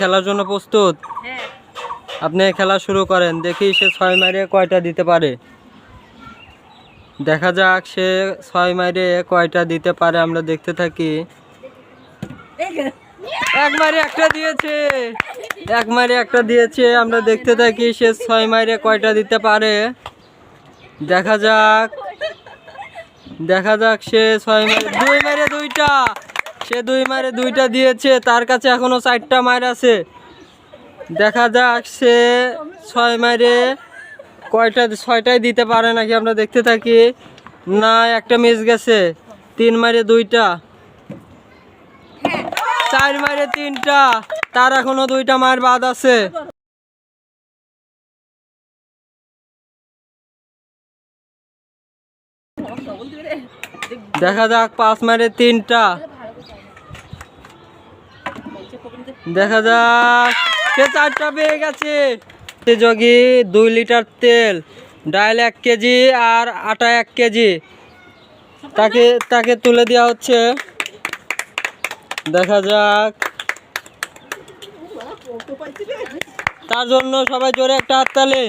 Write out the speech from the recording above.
খেলার জন্য প্রস্তুত? হ্যাঁ। আপনি খেলা শুরু করেন, দেখি সে 6 মাইরে কয়টা দিতে পারে। দেখা যাক সে 6 মাইরে কয়টা দিতে পারে, আমরা দেখতে থাকি। এক মাইরে একটা দিয়েছে, এক মাইরে একটা দিয়েছে, আমরা দেখতে থাকি সে 6 মাইরে কয়টা দিতে পারে। দেখা যাক, দেখা যাক সে 6 মাইরে 2 মাইরে 2টা, সে 2 মাইরে 2টা দিয়েছে, তার কাছে এখনো 4টা মাইর আছে। দেখা যাক সে 6 মাইরে কয়টা, 6টাই দিতে পারে নাকি, আমরা দেখতে থাকি। না, একটা মিস গেছে। 3 মাইরে 2টা, 4 মাইরে 3টা, তার এখনো 2টা মাইর বাদ আছে। দেখা যাক 5 মাইরে 3টা, দেখা যাক সে 4টা পেয়ে গেছে। যোগী 2 লিটার তেল, ডাল 1 কেজি আর আটা 1 কেজি তাকে তুলে দেওয়া হচ্ছে। দেখা যাক, তার জন্য সবাই জোরে একটা হাততালি।